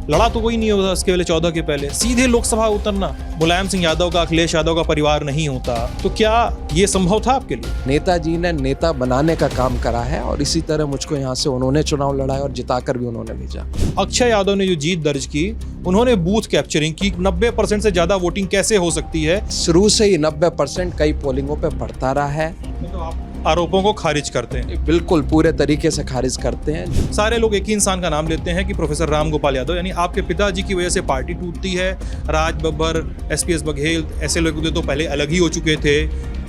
लड़ा तो कोई नहीं होता इसके पहले 14 के पहले, सीधे लोकसभा उतरना। मुलायम सिंह यादव का, अखिलेश यादव का परिवार नहीं होता तो क्या ये संभव था आपके लिए? नेताजी ने नेता बनाने का काम करा है और इसी तरह मुझको यहाँ से उन्होंने चुनाव लड़ाया और जिताकर भी उन्होंने भेजा। अक्षय यादव ने जो जीत दर्ज की, उन्होंने बूथ कैप्चरिंग की। 90% से ज्यादा वोटिंग कैसे हो सकती है? शुरू से ही 90% कई पोलिंगों पे बढ़ता रहा है। तो आप आरोपों को खारिज करते हैं? बिल्कुल पूरे तरीके से खारिज करते हैं। सारे लोग एक ही इंसान का नाम लेते हैं कि प्रोफेसर राम गोपाल यादव, यानी आपके पिताजी की वजह से पार्टी टूटती है। राज बब्बर, एसपीएस बघेल, ऐसे लोग तो पहले अलग ही हो चुके थे,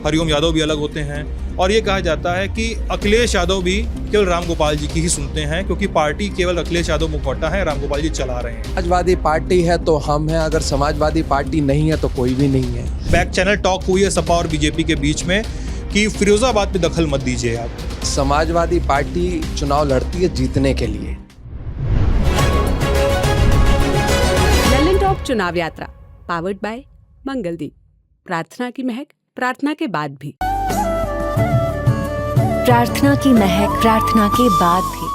हरिओम यादव भी अलग होते हैं। और ये कहा जाता है कि अखिलेश यादव भी केवल राम गोपाल जी की ही सुनते हैं, क्योंकि पार्टी केवल अखिलेश यादव मुखौटा है, राम गोपाल जी चला रहे हैं। समाजवादी पार्टी है तो हम हैं, अगर समाजवादी पार्टी नहीं है तो कोई भी नहीं है। बैक चैनल टॉक हुई है सपा और बीजेपी के बीच में कि फिरोजाबाद पे दखल मत दीजिए आप। समाजवादी पार्टी चुनाव लड़ती है जीतने के लिए। लल्लन टॉप चुनाव यात्रा पावर्ड बाय मंगलदीप। प्रार्थना की महक प्रार्थना के बाद भी। प्रार्थना की महक प्रार्थना के बाद भी।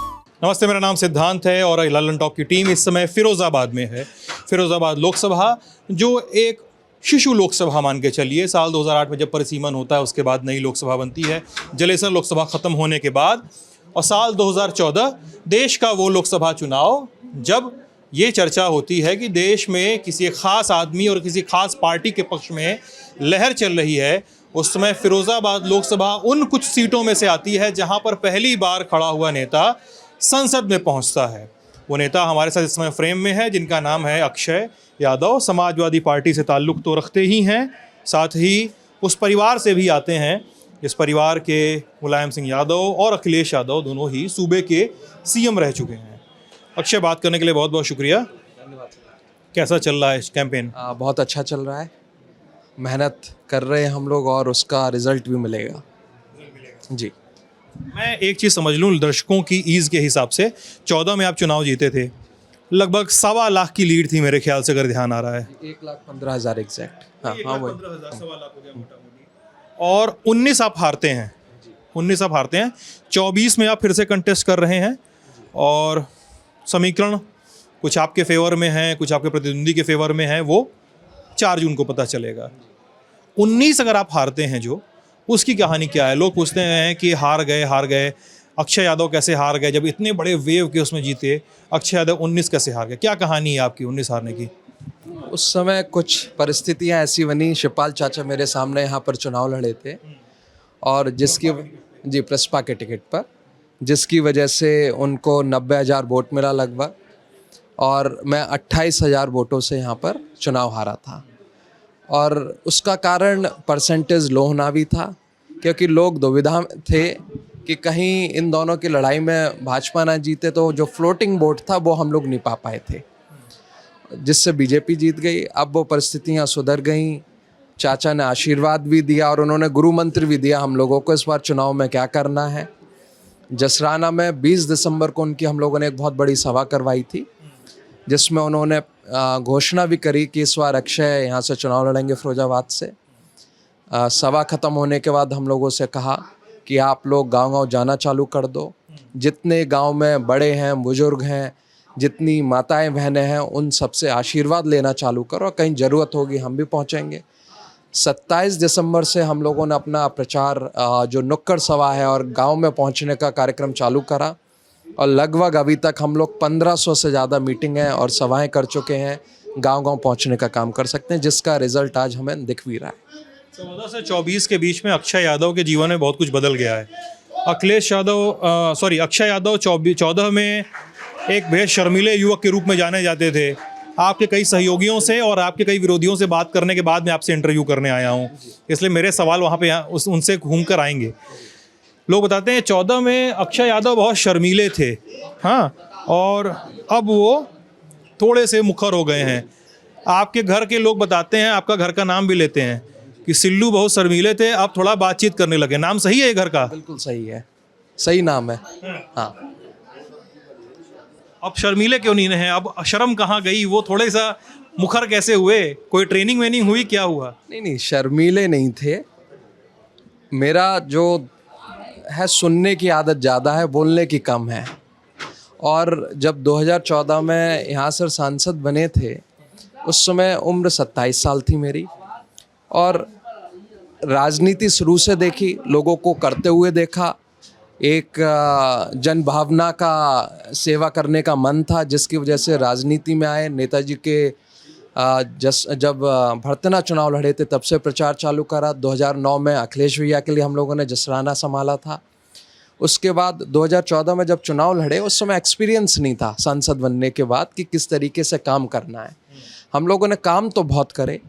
नमस्ते, मेरा नाम सिद्धांत है और लल्लन टॉप की टीम इस समय फिरोजाबाद में है। फिरोजाबाद लोकसभा, जो एक शिशु लोकसभा मान के चलिए, साल 2008 में जब परिसीमन होता है उसके बाद नई लोकसभा बनती है, जलेसर लोकसभा ख़त्म होने के बाद, और साल 2014 देश का वो लोकसभा चुनाव जब ये चर्चा होती है कि देश में किसी ख़ास आदमी और किसी ख़ास पार्टी के पक्ष में लहर चल रही है। उस समय फिरोज़ाबाद लोकसभा उन कुछ सीटों में से आती है जहां पर पहली बार खड़ा हुआ नेता संसद में पहुंचता है। वो नेता हमारे साथ इस समय फ्रेम में है, जिनका नाम है अक्षय यादव। समाजवादी पार्टी से ताल्लुक़ तो रखते ही हैं, साथ ही उस परिवार से भी आते हैं जिस परिवार के मुलायम सिंह यादव और अखिलेश यादव दोनों ही सूबे के सीएम रह चुके हैं। अक्षय, बात करने के लिए बहुत बहुत शुक्रिया। धन्यवाद। कैसा चल रहा है कैंपेन? बहुत अच्छा चल रहा है, मेहनत कर रहे हैं हम लोग और उसका रिजल्ट भी मिलेगा जी। मैं एक चीज़ समझ लूँ दर्शकों की ईज़ के हिसाब से, 14 में आप चुनाव जीते थे, लगभग 1.25 लाख की लीड थी मेरे ख्याल से, अगर ध्यान आ रहा है। 1,15,000 एग्जैक्ट। हाँ, 1,15,000, 1.25 लाख हो गया मोटा-मोटी। और 19 आप हारते हैं, 19 आप हारते हैं। 24 में आप फिर से कंटेस्ट कर रहे हैं और समीकरण कुछ आपके फेवर में है, कुछ आपके प्रतिद्वंदी के फेवर में है, वो 4 जून को पता चलेगा। 19 अगर आप हारते हैं, जो उसकी कहानी क्या है? लोग पूछते हैं कि हार गए, अक्षय यादव कैसे हार गए जब इतने बड़े वेव के उसमें जीते, अक्षय यादव 19 कैसे हार गए? क्या कहानी है आपकी 19 हारने की? उस समय कुछ परिस्थितियां ऐसी बनी, शिवपाल चाचा मेरे सामने यहाँ पर चुनाव लड़े थे और जिसकी प्रसपा के टिकट पर, जिसकी वजह से उनको 90,000 वोट मिला लगभग, और मैं 28,000 वोटों से यहाँ पर चुनाव हारा था। और उसका कारण परसेंटेज लो होना भी था, क्योंकि लोग दुविधा में थे कि कहीं इन दोनों की लड़ाई में भाजपा ना जीते तो जो फ्लोटिंग वोट था वो हम लोग नहीं पा पाए थे, जिससे बीजेपी जीत गई। अब वो परिस्थितियाँ सुधर गई, चाचा ने आशीर्वाद भी दिया और उन्होंने गुरु मंत्र भी दिया हम लोगों को इस बार चुनाव में क्या करना है। जसराना में 20 दिसंबर को उनकी हम लोगों ने एक बहुत बड़ी सभा करवाई थी, जिसमें उन्होंने घोषणा भी करी कि इस बार अक्षय यहाँ से चुनाव लड़ेंगे फिरोजाबाद से। सभा ख़त्म होने के बाद हम लोगों से कहा कि आप लोग गांव-गांव जाना चालू कर दो, जितने गांव में बड़े हैं, बुजुर्ग हैं, जितनी माताएं बहनें हैं, उन सबसे आशीर्वाद लेना चालू करो, कहीं ज़रूरत होगी हम भी पहुँचेंगे। 27 दिसंबर से हम लोगों ने अपना प्रचार जो नुक्कड़ सभा है और गांव में पहुंचने का कार्यक्रम चालू करा, और लगभग अभी तक हम लोग 1500 से ज़्यादा मीटिंगें और सभाएं कर चुके हैं, गांव-गांव पहुंचने का काम कर सकते हैं, जिसका रिजल्ट आज हमें दिख भी रहा है। 14 से 24 के बीच में अक्षय यादव के जीवन में बहुत कुछ बदल गया है। अक्षय यादव 14 में एक बेहद शर्मीले युवक के रूप में जाने जाते थे। आपके कई सहयोगियों से और आपके कई विरोधियों से बात करने के बाद मैं आपसे इंटरव्यू करने आया हूँ, इसलिए मेरे सवाल वहाँ पे उनसे घूम कर आएंगे। लोग बताते हैं 14 में अक्षय यादव बहुत शर्मीले थे, हाँ, और अब वो थोड़े से मुखर हो गए हैं। आपके घर के लोग बताते हैं, आपका घर का नाम भी लेते हैं कि सिल्लू बहुत शर्मीले थे, अब थोड़ा बातचीत करने लगे। नाम सही है ये घर का? बिल्कुल सही है, सही नाम है। हाँ, अब शर्मीले क्यों नहीं है? अब शर्म कहाँ गई? वो थोड़े सा मुखर कैसे हुए? कोई ट्रेनिंग वेनिंग हुई, क्या हुआ? नहीं, शर्मीले नहीं थे। मेरा जो है सुनने की आदत ज़्यादा है, बोलने की कम है। और जब 2014 में यहाँ से सांसद बने थे उस समय उम्र 27 साल थी मेरी, और राजनीति शुरू से देखी, लोगों को करते हुए देखा, एक जन भावना का सेवा करने का मन था जिसकी वजह से राजनीति में आए। नेताजी के जब भरतना चुनाव लड़े थे तब से प्रचार चालू करा। 2009 में अखिलेश भैया के लिए हम लोगों ने जसराना संभाला था। उसके बाद 2014 में जब चुनाव लड़े उस समय एक्सपीरियंस नहीं था सांसद बनने के बाद कि किस तरीके से काम करना है। हम लोगों ने काम तो बहुत करे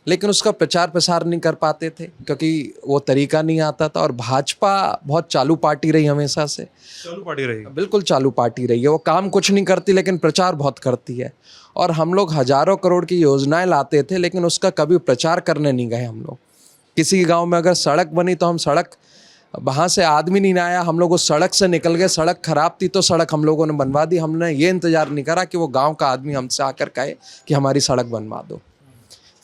लेकिन उसका प्रचार प्रसार नहीं कर पाते थे क्योंकि वो तरीका नहीं आता था। और भाजपा बहुत चालू पार्टी रही हमेशा से, चालू पार्टी रही। बिल्कुल चालू पार्टी रही है। वो काम कुछ नहीं करती लेकिन प्रचार बहुत करती है। और हम लोग हजारों करोड़ की योजनाएं लाते थे लेकिन उसका कभी प्रचार करने नहीं गए हम लोग। किसी गांव में अगर सड़क बनी तो हम सड़क, वहाँ से आदमी नहीं आया, हम लोग उस सड़क से निकल गए। सड़क खराब थी तो सड़क हम लोगों ने बनवा दी। हमने ये इंतज़ार नहीं करा कि वो गांव का आदमी हमसे आकर कहे कि हमारी सड़क बनवा दो।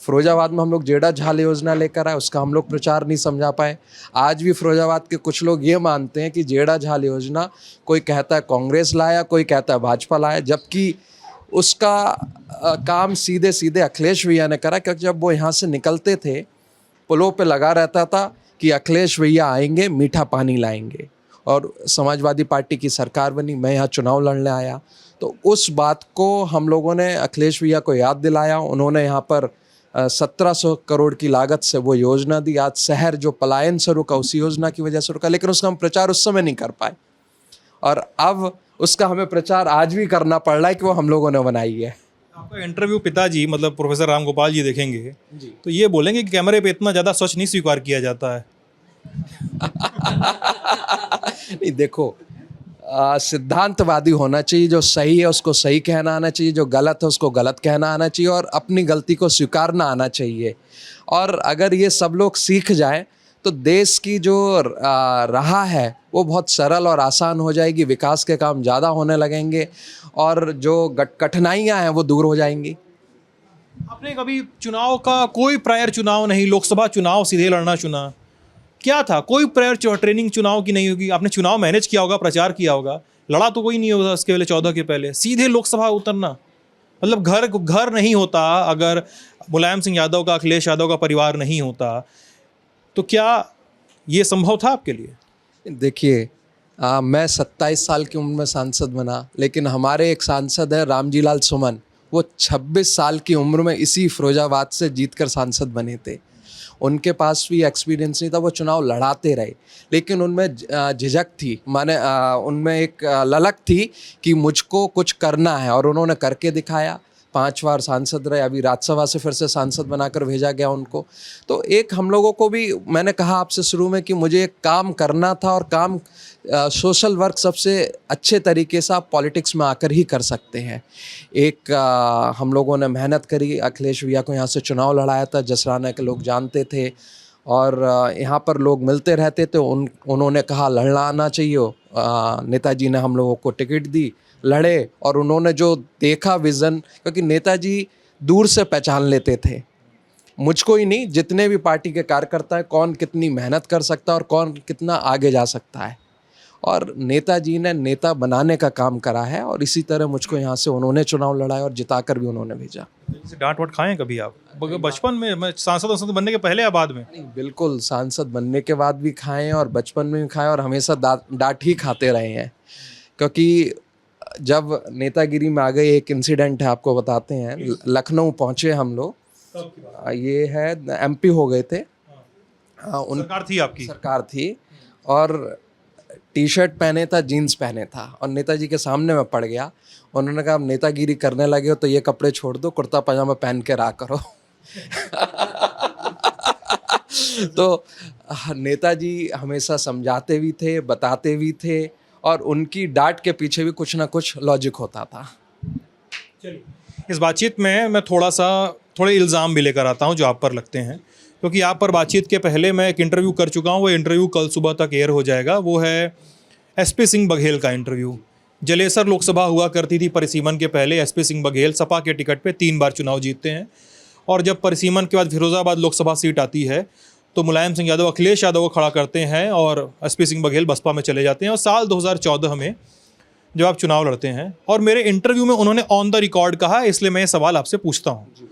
फिरोजाबाद में हम लोग जेड़ा झाल योजना लेकर आए, उसका हम लोग प्रचार नहीं समझा पाए। आज भी फिरोजाबाद के कुछ लोग ये मानते हैं कि जेड़ा झाल योजना कोई कहता है कांग्रेस लाया, कोई कहता है भाजपा लाया, जबकि उसका काम सीधे सीधे अखिलेश भैया ने करा। क्योंकि जब वो यहाँ से निकलते थे पुलों पे लगा रहता था कि अखिलेश भैया आएंगे, मीठा पानी लाएंगे, और समाजवादी पार्टी की सरकार बनी। मैं यहाँ चुनाव लड़ने आया तो उस बात को हम लोगों ने अखिलेश भैया को याद दिलाया। उन्होंने यहाँ पर 1700 करोड़ की लागत से वो योजना दी। आज शहर जो पलायन से रुका उसी योजना की वजह से रुका, लेकिन उसका हम प्रचार उस समय नहीं कर पाए और अब उसका हमें प्रचार आज भी करना पड़ रहा है कि वो हम लोगों ने बनाई है। आपका इंटरव्यू पिताजी मतलब प्रोफेसर राम गोपाल जी देखेंगे तो ये बोलेंगे कि कैमरे पे इतना ज़्यादा सच नहीं स्वीकार किया जाता है। नहीं, देखो, सिद्धांतवादी होना चाहिए। जो सही है उसको सही कहना आना चाहिए, जो गलत है उसको गलत कहना आना चाहिए, और अपनी गलती को स्वीकारना आना चाहिए। और अगर ये सब लोग सीख जाएं तो देश की जो राह है वो बहुत सरल और आसान हो जाएगी। विकास के काम ज़्यादा होने लगेंगे और जो कठिनाइयाँ हैं वो दूर हो जाएंगी। आपने कभी चुनाव का कोई प्रायर चुनाव नहीं, लोकसभा चुनाव सीधे लड़ना चुना, क्या था? कोई प्रायर ट्रेनिंग चुनाव की नहीं होगी। आपने चुनाव मैनेज किया होगा, प्रचार किया होगा, लड़ा तो कोई नहीं होगा उसके पहले, 14 के पहले सीधे लोकसभा उतरना, मतलब घर नहीं होता। अगर मुलायम सिंह यादव का, अखिलेश यादव का परिवार नहीं होता तो क्या ये संभव था आपके लिए? देखिए, मैं 27 साल की उम्र में सांसद बना, लेकिन हमारे एक सांसद है रामजी लाल सुमन, वो 26 साल की उम्र में इसी फिरोजाबाद से जीतकर सांसद बने थे। उनके पास भी एक्सपीरियंस नहीं था, वो चुनाव लड़ाते रहे, लेकिन उनमें झिझक थी, माने उनमें एक ललक थी कि मुझको कुछ करना है, और उन्होंने करके दिखाया। 5 बार सांसद रहे, अभी राज्यसभा से फिर से सांसद बनाकर भेजा गया उनको। तो एक हम लोगों को भी, मैंने कहा आपसे शुरू में कि मुझे एक काम करना था, और काम सोशल वर्क सबसे अच्छे तरीके से आप पॉलिटिक्स में आकर ही कर सकते हैं। एक हम लोगों ने मेहनत करी, अखिलेश भैया को यहाँ से चुनाव लड़ाया था, जसराना के लोग जानते थे और यहाँ पर लोग मिलते रहते थे। उन्होंने कहा लड़ना आना चाहिए, नेताजी ने हम लोगों को टिकट दी, लड़े, और उन्होंने जो देखा विज़न, क्योंकि नेताजी दूर से पहचान लेते थे, मुझको ही नहीं जितने भी पार्टी के कार्यकर्ता हैं, कौन कितनी मेहनत कर सकता है और कौन कितना आगे जा सकता है, और नेताजी ने नेता बनाने का काम करा है। और इसी तरह मुझको यहाँ से उन्होंने चुनाव लड़ाया और जिताकर भी उन्होंने भेजा। डांट वाट खाएं कभी आप बचपन में? मैं सांसद बनने के पहले या बाद में? नहीं, बिल्कुल, सांसद बनने के बाद भी खाएं और बचपन में भी खाएं, और हमेशा डांट ही खाते रहे हैं। क्योंकि जब नेतागिरी में आ गए, एक इंसिडेंट है आपको बताते हैं। लखनऊ पहुँचे हम लोग, ये है MP हो गए थे, सरकार थी आपकी? सरकार थी, और T-शर्ट पहने था, जीन्स पहने था, और नेताजी के सामने मैं पड़ गया। उन्होंने कहा अब नेतागिरी करने लगे हो तो ये कपड़े छोड़ दो, कुर्ता पजामा पहन के रहा करो। तो नेताजी हमेशा समझाते भी थे, बताते भी थे, और उनकी डांट के पीछे भी कुछ ना कुछ लॉजिक होता था। चलिए, इस बातचीत में मैं थोड़े इल्ज़ाम भी लेकर आता हूं जो आप पर लगते हैं, क्योंकि आप पर बातचीत के पहले मैं एक इंटरव्यू कर चुका हूं। वो इंटरव्यू कल सुबह तक एयर हो जाएगा। वो है SP सिंह बघेल का इंटरव्यू। जलेसर लोकसभा हुआ करती थी परिसीमन के पहले। SP सिंह बघेल सपा के टिकट पे 3 बार चुनाव जीतते हैं, और जब परिसीमन के बाद फिरोजाबाद लोकसभा सीट आती है तो मुलायम सिंह यादव अखिलेश यादव को खड़ा करते हैं और SP सिंह बघेल बसपा में चले जाते हैं। और साल 2014 में जब आप चुनाव लड़ते हैं, और मेरे इंटरव्यू में उन्होंने ऑन द रिकॉर्ड कहा, इसलिए मैं ये सवाल आपसे पूछता हूँ।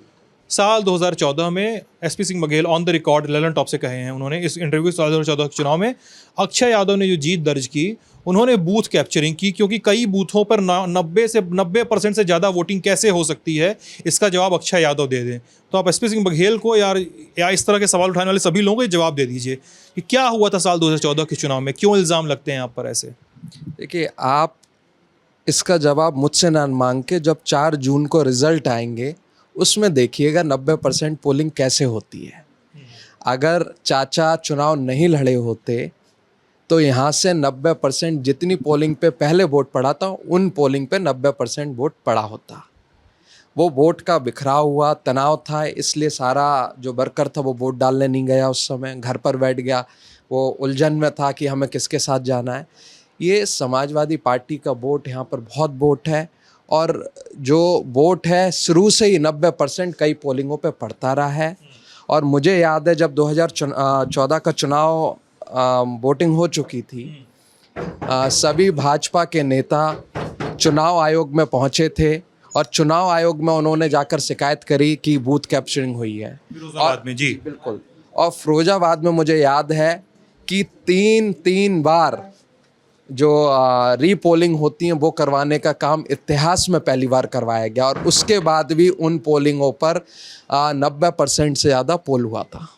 साल 2014 में SP Singh Baghel on the record Lalan top से कहे हैं उन्होंने इस इंटरव्यू साल 2014 के चुनाव में, अक्षय यादव ने जो जीत दर्ज की, उन्होंने बूथ कैप्चरिंग की, क्योंकि कई बूथों पर 90% से ज़्यादा वोटिंग कैसे हो सकती है, इसका जवाब अक्षय यादव दे दें। तो आप एसपी सिंह बघेल को या इस तरह के सवाल उठाने वाले सभी लोगों को जवाब दे दीजिए कि क्या हुआ था साल 2014 के चुनाव में, क्यों इल्ज़ाम लगते हैं आप पर ऐसे? देखिए, आप इसका जवाब मुझसे ना मांग के जब 4 जून को रिजल्ट आएंगे उसमें देखिएगा 90% पोलिंग कैसे होती है। अगर चाचा चुनाव नहीं लड़े होते तो यहाँ से 90% जितनी पोलिंग पे पहले वोट पड़ा था उन पोलिंग पे 90% वोट पड़ा होता। वो वोट का बिखराव हुआ, तनाव था, इसलिए सारा जो वर्कर था वो वोट डालने नहीं गया, उस समय घर पर बैठ गया, वो उलझन में था कि हमें किसके साथ जाना है। ये समाजवादी पार्टी का वोट यहाँ पर बहुत वोट है, और जो वोट है शुरू से ही 90% कई पोलिंगों पे पड़ता रहा है। और मुझे याद है जब 2014 का चुनाव वोटिंग हो चुकी थी, सभी भाजपा के नेता चुनाव आयोग में पहुंचे थे और चुनाव आयोग में उन्होंने जाकर शिकायत करी कि बूथ कैप्चरिंग हुई है फिरोजाबाद में। जी बिल्कुल। और फिरोजाबाद में मुझे याद है कि तीन बार जो रीपोलिंग होती हैं वो करवाने का काम इतिहास में पहली बार करवाया गया, और उसके बाद भी उन पोलिंगों पर 90% से ज़्यादा पोल हुआ था।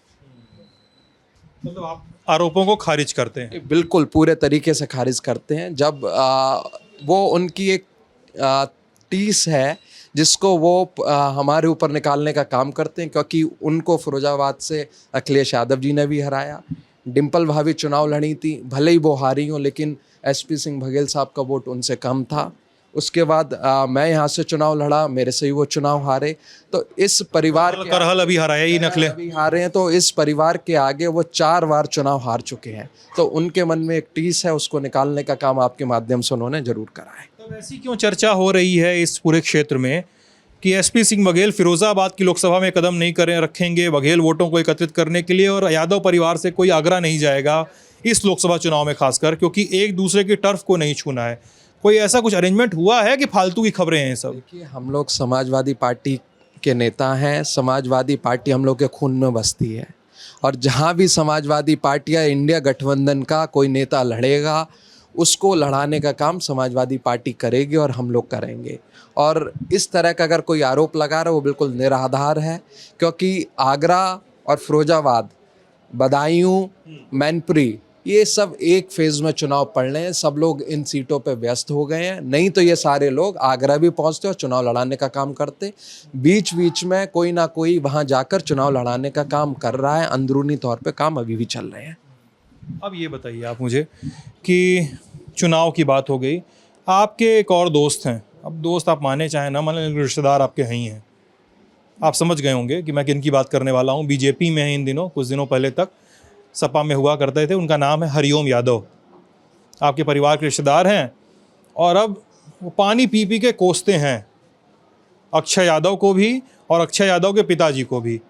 मतलब आप आरोपों को खारिज करते हैं? बिल्कुल, पूरे तरीके से खारिज करते हैं। जब वो उनकी एक टीस है जिसको वो हमारे ऊपर निकालने का काम करते हैं, क्योंकि उनको फिरोजाबाद से अखिलेश यादव जी ने भी हराया, डिम्पल भाभी चुनाव लड़ी थी, भले ही वो हारी हों, लेकिन एसपी सिंह बघेल साहब का वोट उनसे कम था। उसके बाद मैं यहाँ से चुनाव लड़ा, मेरे से ही वो चुनाव हारे। तो इस परिवार के करहल अभी हराया ही नखले अभी हारे हैं, तो इस परिवार के आगे वो 4 बार चुनाव हार चुके हैं। तो उनके मन में एक टीस है, उसको निकालने का काम आपके माध्यम से उन्होंने जरूर करा है। तब ऐसी क्यों चर्चा हो रही है इस पूरे क्षेत्र में कि एसपी सिंह बघेल फिरोजाबाद की लोकसभा में कदम नहीं रखेंगे बघेल वोटों को एकत्रित करने के लिए, और यादव परिवार से कोई आग्रह नहीं जाएगा इस लोकसभा चुनाव में, खासकर क्योंकि एक दूसरे की टर्फ को नहीं छूना है? कोई ऐसा कुछ अरेंजमेंट हुआ है कि फालतू की खबरें हैं सब? देखिए, हम लोग समाजवादी पार्टी के नेता हैं, समाजवादी पार्टी हम लोग के खून में बसती है, और जहाँ भी समाजवादी पार्टी या इंडिया गठबंधन का कोई नेता लड़ेगा उसको लड़ाने का काम समाजवादी पार्टी करेगी और हम लोग करेंगे। और इस तरह का अगर कोई आरोप लगा रहा है वो बिल्कुल निराधार है, क्योंकि आगरा और फिरोजाबाद, बदायूं, मैनपुरी, ये सब एक फेज़ में चुनाव पड़ रहे हैं। सब लोग इन सीटों पे व्यस्त हो गए हैं, नहीं तो ये सारे लोग आगरा भी पहुंचते और चुनाव लड़ाने का काम करते। बीच बीच में कोई ना कोई वहां जाकर चुनाव लड़ाने का काम कर रहा है, अंदरूनी तौर पे काम अभी भी चल रहे हैं। अब ये बताइए आप मुझे कि चुनाव की बात हो गई, आपके एक और दोस्त हैं, अब दोस्त आप माने चाहे ना माने, रिश्तेदार आपके हैं ही हैं, आप समझ गए होंगे कि मैं किन की बात करने वाला हूँ। बीजेपी में है इन दिनों, कुछ दिनों पहले तक सपा में हुआ करते थे, उनका नाम है हरिओम यादव, आपके परिवार के रिश्तेदार हैं, और अब वो पानी पी पी के कोसते हैं अक्षय यादव को भी और अक्षय यादव के पिताजी को भी।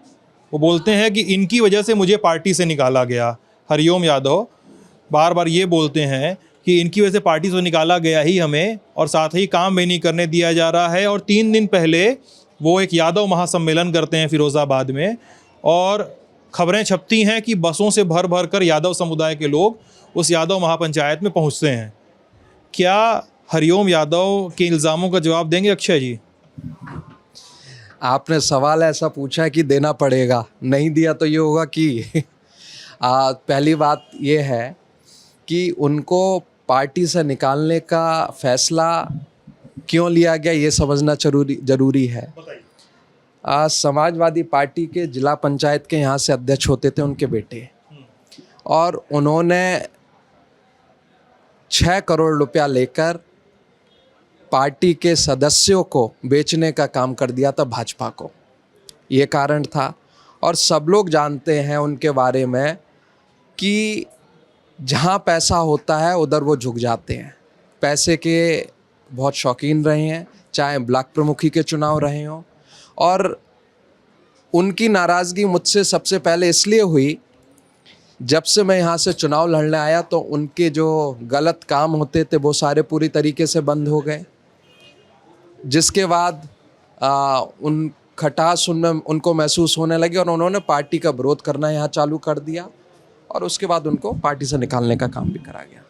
वो बोलते हैं कि इनकी वजह से मुझे पार्टी से निकाला गया। हरिओम यादव बार बार ये बोलते हैं कि इनकी वजह से पार्टी से निकाला गया ही हमें, और साथ ही काम भी नहीं करने दिया जा रहा है। और 3 दिन पहले वो एक यादव महासम्मेलन करते हैं फिरोज़ाबाद में, और खबरें छपती हैं कि बसों से भर भर कर यादव समुदाय के लोग उस यादव महापंचायत में पहुंचते हैं। क्या हरिओम यादव के इल्ज़ामों का जवाब देंगे अक्षय जी? आपने सवाल ऐसा पूछा कि देना पड़ेगा, नहीं दिया तो ये होगा कि पहली बात ये है कि उनको पार्टी से निकालने का फैसला क्यों लिया गया ये समझना जरूरी है। समाजवादी पार्टी के जिला पंचायत के यहाँ से अध्यक्ष होते थे उनके बेटे, और उन्होंने 6 करोड़ रुपया लेकर पार्टी के सदस्यों को बेचने का काम कर दिया था भाजपा को। ये कारण था, और सब लोग जानते हैं उनके बारे में कि जहाँ पैसा होता है उधर वो झुक जाते हैं। पैसे के बहुत शौकीन रहे हैं, चाहे ब्लॉक प्रमुखी के चुनाव रहे हों। और उनकी नाराज़गी मुझसे सबसे पहले इसलिए हुई जब से मैं यहाँ से चुनाव लड़ने आया तो उनके जो गलत काम होते थे वो सारे पूरी तरीके से बंद हो गए, जिसके बाद उन खटास उनमें उनको महसूस होने लगी और उन्होंने पार्टी का विरोध करना यहाँ चालू कर दिया और उसके बाद उनको पार्टी से निकालने का काम भी करा गया।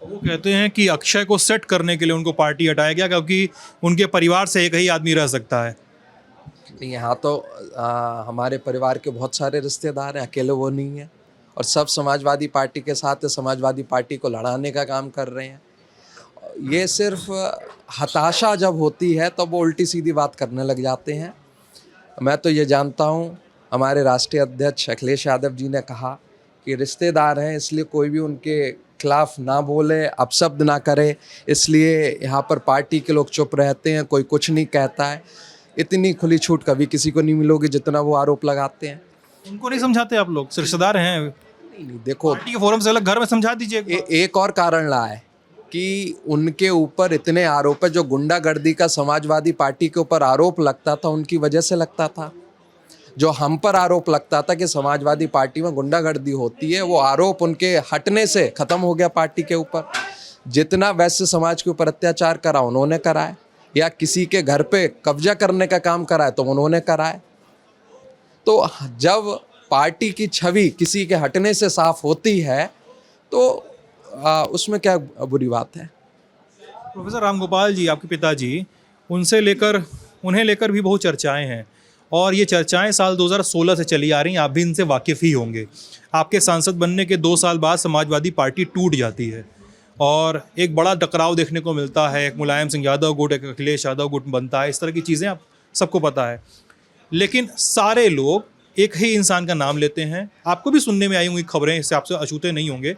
वो कहते हैं कि अक्षय को सेट करने के लिए उनको पार्टी हटाया गया क्योंकि उनके परिवार से एक ही आदमी रह सकता है। नहीं, यहाँ तो हमारे परिवार के बहुत सारे रिश्तेदार हैं, अकेले वो नहीं है और सब समाजवादी पार्टी के साथ समाजवादी पार्टी को लड़ाने का काम कर रहे हैं। ये सिर्फ हताशा जब होती है तब तो वो उल्टी सीधी बात करने लग जाते हैं। मैं तो ये जानता हूँ, हमारे राष्ट्रीय अध्यक्ष अखिलेश यादव जी ने कहा कि रिश्तेदार हैं इसलिए कोई भी उनके खिलाफ ना बोले, अपशब्द ना करे, इसलिए यहाँ पर पार्टी के लोग चुप रहते हैं, कोई कुछ नहीं कहता है। इतनी खुली छूट कभी किसी को नहीं मिलोगी जितना वो आरोप लगाते हैं। उनको नहीं समझाते आप लोग? रिश्तेदार हैं। नहीं, देखो पार्टी के फोरम से अलग घर में समझा दीजिए। एक और कारण रहा है कि उनके ऊपर इतने आरोप है, जो गुंडागर्दी का समाजवादी पार्टी के ऊपर आरोप लगता था उनकी वजह से लगता था। जो हम पर आरोप लगता था कि समाजवादी पार्टी में गुंडागर्दी होती है, वो आरोप उनके हटने से ख़त्म हो गया पार्टी के ऊपर। जितना वैश्य समाज के ऊपर अत्याचार करा उन्होंने कराए, या किसी के घर पे कब्जा करने का काम कराए तो उन्होंने कराए। तो जब पार्टी की छवि किसी के हटने से साफ होती है तो उसमें क्या बुरी बात है। प्रोफेसर रामगोपाल जी, आपके पिताजी, उन्हें लेकर भी बहुत चर्चाएं हैं और ये चर्चाएं साल 2016 से चली आ रही हैं। आप भी इनसे वाकिफ़ ही होंगे। आपके सांसद बनने के 2 साल बाद समाजवादी पार्टी टूट जाती है और एक बड़ा टकराव देखने को मिलता है। एक मुलायम सिंह यादव गुट, एक अखिलेश यादव गुट बनता है। इस तरह की चीज़ें आप सबको पता है, लेकिन सारे लोग एक ही इंसान का नाम लेते हैं। आपको भी सुनने में आई होंगी खबरें, इससे आपसे अछूते नहीं होंगे।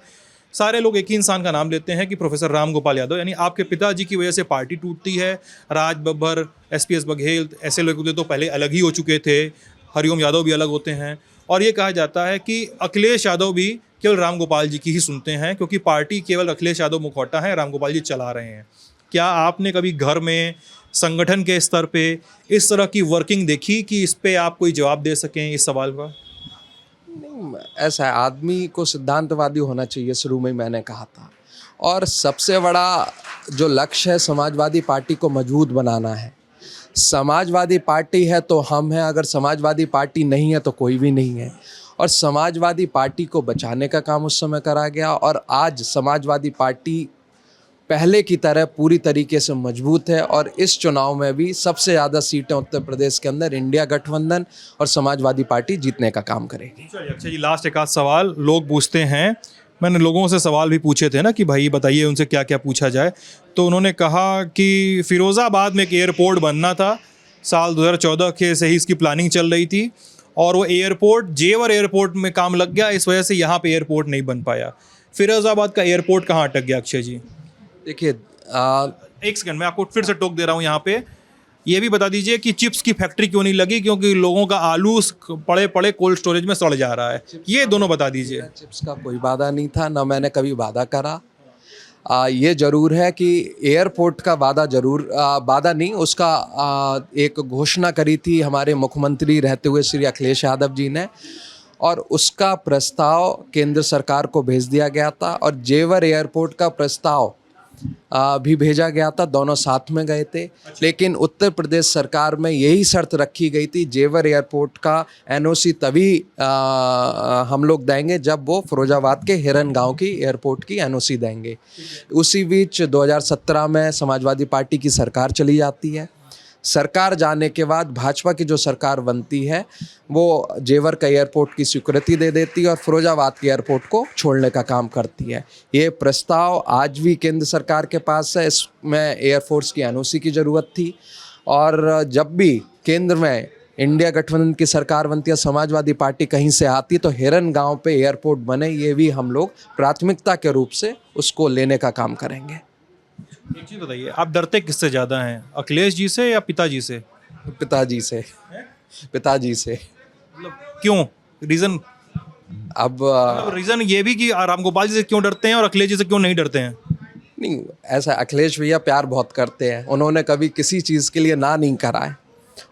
सारे लोग एक ही इंसान का नाम लेते हैं कि प्रोफेसर रामगोपाल यादव, यानी आपके पिताजी की वजह से पार्टी टूटती है। राज बब्बर, एसपीएस बघेल, ऐसे लोग तो पहले अलग ही हो चुके थे। हरिओम यादव भी अलग होते हैं और ये कहा जाता है कि अखिलेश यादव भी केवल रामगोपाल जी की ही सुनते हैं क्योंकि पार्टी केवल अखिलेश यादव मुखौटा है, रामगोपाल जी चला रहे हैं। क्या आपने कभी घर में, संगठन के स्तर पे इस तरह की वर्किंग देखी कि इस पे आप कोई जवाब दे सकें इस सवाल का? नहीं, ऐसा है, आदमी को सिद्धांतवादी होना चाहिए, शुरू में मैंने कहा था। और सबसे बड़ा जो लक्ष्य है समाजवादी पार्टी को मजबूत बनाना है। समाजवादी पार्टी है तो हम हैं, अगर समाजवादी पार्टी नहीं है तो कोई भी नहीं है। और समाजवादी पार्टी को बचाने का काम उस समय करा गया और आज समाजवादी पार्टी पहले की तरह पूरी तरीके से मजबूत है और इस चुनाव में भी सबसे ज़्यादा सीटें उत्तर प्रदेश के अंदर इंडिया गठबंधन और समाजवादी पार्टी जीतने का काम करेगी। चलिए अक्षय जी, लास्ट एक आध सवाल लोग पूछते हैं। मैंने लोगों से सवाल भी पूछे थे ना कि भाई बताइए उनसे क्या क्या पूछा जाए, तो उन्होंने कहा कि फिरोज़ाबाद में एक एयरपोर्ट बनना था। साल 2014 के से ही इसकी प्लानिंग चल रही थी और वो एयरपोर्ट जेवर एयरपोर्ट में काम लग गया, इस वजह से यहाँ पे एयरपोर्ट नहीं बन पाया। फिरोज़ाबाद का एयरपोर्ट कहाँ अटक गया अक्षय जी? देखिए, एक सेकंड, मैं आपको फिर से टोक दे रहा हूँ यहाँ पे। ये भी बता दीजिए कि चिप्स की फैक्ट्री क्यों नहीं लगी, क्योंकि लोगों का आलू पड़े पड़े कोल्ड स्टोरेज में सड़ जा रहा है। ये दोनों बता दीजिए। चिप्स का कोई वादा नहीं था, ना मैंने कभी वादा करा। ये ज़रूर है कि एयरपोर्ट का वादा ज़रूर, वादा नहीं, उसका एक घोषणा करी थी हमारे मुख्यमंत्री रहते हुए श्री अखिलेश यादव जी ने और उसका प्रस्ताव केंद्र सरकार को भेज दिया गया था और जेवर एयरपोर्ट का प्रस्ताव भी भेजा गया था, दोनों साथ में गए थे। लेकिन उत्तर प्रदेश सरकार में यही शर्त रखी गई थी, जेवर एयरपोर्ट का एनओसी तभी हम लोग देंगे जब वो फिरोजाबाद के हिरन गांव की एयरपोर्ट की एनओसी देंगे। उसी बीच 2017 में समाजवादी पार्टी की सरकार चली जाती है। सरकार जाने के बाद भाजपा की जो सरकार बनती है वो जेवर का एयरपोर्ट की स्वीकृति दे देती है और फिरोजाबाद के एयरपोर्ट को छोड़ने का काम करती है। ये प्रस्ताव आज भी केंद्र सरकार के पास है। इसमें एयरफोर्स की एनओसी की ज़रूरत थी और जब भी केंद्र में इंडिया गठबंधन की सरकार बनती है, समाजवादी पार्टी कहीं से आती, तो हिरन गांव पे एयरपोर्ट बने, ये भी हम लोग प्राथमिकता के रूप से उसको लेने का काम करेंगे। एक चीज़ बताइए, आप डरते किससे ज़्यादा हैं, अखिलेश जी से या पिताजी से? पिताजी से। पिताजी से। मतलब क्यों, रीज़न? अब रीज़न ये भी कि रामगोपाल जी से क्यों डरते हैं और अखिलेश जी से क्यों नहीं डरते हैं? नहीं, ऐसा, अखिलेश भैया प्यार बहुत करते हैं, उन्होंने कभी किसी चीज़ के लिए ना नहीं करा है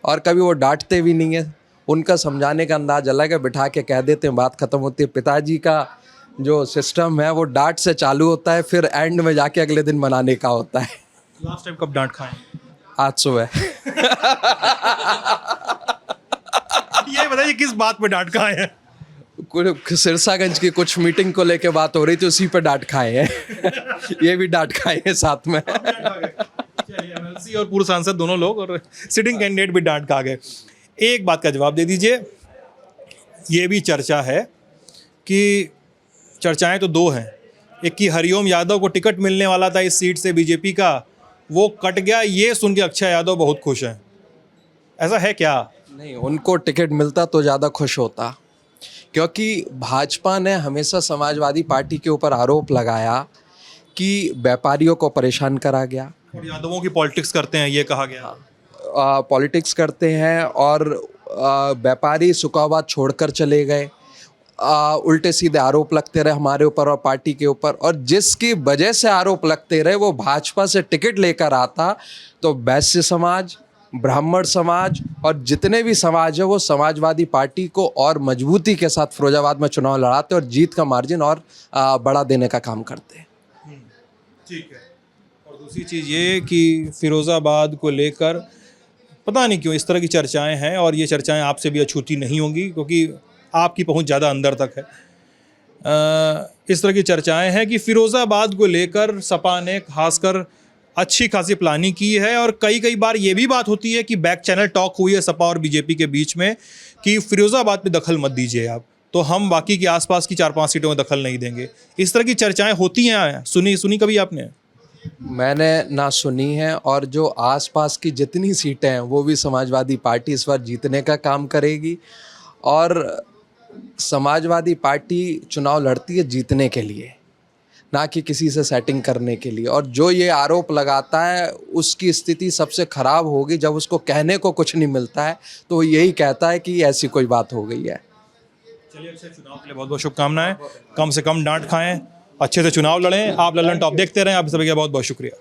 और कभी वो डांटते भी नहीं है। उनका समझाने का अंदाज अलग है, बिठा के कह देते हैं, बात खत्म होती है। पिताजी का जो सिस्टम है वो डांट से चालू होता है, फिर एंड में जाके अगले दिन मनाने का होता है। लास्ट टाइम कब डांट खाएं? आज सुबह ये बताइए किस बात पे डांट खाए हैं? सिरसागंज की कुछ मीटिंग को लेके बात हो रही थी, उसी पे डांट खाए हैं। ये भी डांट खाए हैं साथ में। चलिए, एमएलसी और पूर्व सांसद दोनों लोग और सिटिंग कैंडिडेट भी डांट खा गए। एक बात का जवाब दे दीजिए, ये भी चर्चा है कि चर्चाएं तो दो हैं, एक कि हरिओम यादव को टिकट मिलने वाला था इस सीट से बीजेपी का, वो कट गया, ये सुन के अक्षय यादव बहुत खुश हैं। ऐसा है क्या? नहीं, उनको टिकट मिलता तो ज़्यादा खुश होता, क्योंकि भाजपा ने हमेशा समाजवादी पार्टी के ऊपर आरोप लगाया कि व्यापारियों को परेशान करा गया, और यादवों की पॉलिटिक्स करते हैं, ये कहा गया। पॉलिटिक्स करते हैं और व्यापारी सुखाबाद छोड़कर चले गए। उल्टे सीधे आरोप लगते रहे हमारे ऊपर और पार्टी के ऊपर, और जिसकी वजह से आरोप लगते रहे वो भाजपा से टिकट लेकर आता तो वैश्य समाज, ब्राह्मण समाज और जितने भी समाज है वो समाजवादी पार्टी को और मजबूती के साथ फिरोजाबाद में चुनाव लड़ाते और जीत का मार्जिन और बढ़ा देने का काम करते हैं। ठीक है। और दूसरी चीज़ ये कि फिरोज़ाबाद को लेकर पता नहीं क्यों इस तरह की चर्चाएं हैं, और ये चर्चाएं आपसे भी अछूती नहीं होंगी क्योंकि आपकी पहुंच ज़्यादा अंदर तक है। इस तरह की चर्चाएं हैं कि फिरोज़ाबाद को लेकर सपा ने खासकर अच्छी खासी प्लानिंग की है, और कई बार ये भी बात होती है कि बैक चैनल टॉक हुई है सपा और बीजेपी के बीच में कि फिरोज़ाबाद पे दखल मत दीजिए आप, तो हम बाकी की आसपास की 4-5 सीटों में दखल नहीं देंगे। इस तरह की चर्चाएं होती हैं, सुनी कभी आपने? मैंने ना सुनी है, और जो आसपास की जितनी सीटें हैं वो भी समाजवादी पार्टी इस बार जीतने का काम करेगी, और समाजवादी पार्टी चुनाव लड़ती है जीतने के लिए, ना कि किसी से सेटिंग करने के लिए। और जो ये आरोप लगाता है उसकी स्थिति सबसे ख़राब होगी जब उसको कहने को कुछ नहीं मिलता है, तो वो यही कहता है कि ऐसी कोई बात हो गई है। चलिए, अच्छे चुनाव के लिए बहुत बहुत शुभकामनाएं, कम से कम डांट खाएं, अच्छे से चुनाव लड़ें। आप लल्लन टॉप देखते रहें। आप सभी का बहुत बहुत शुक्रिया।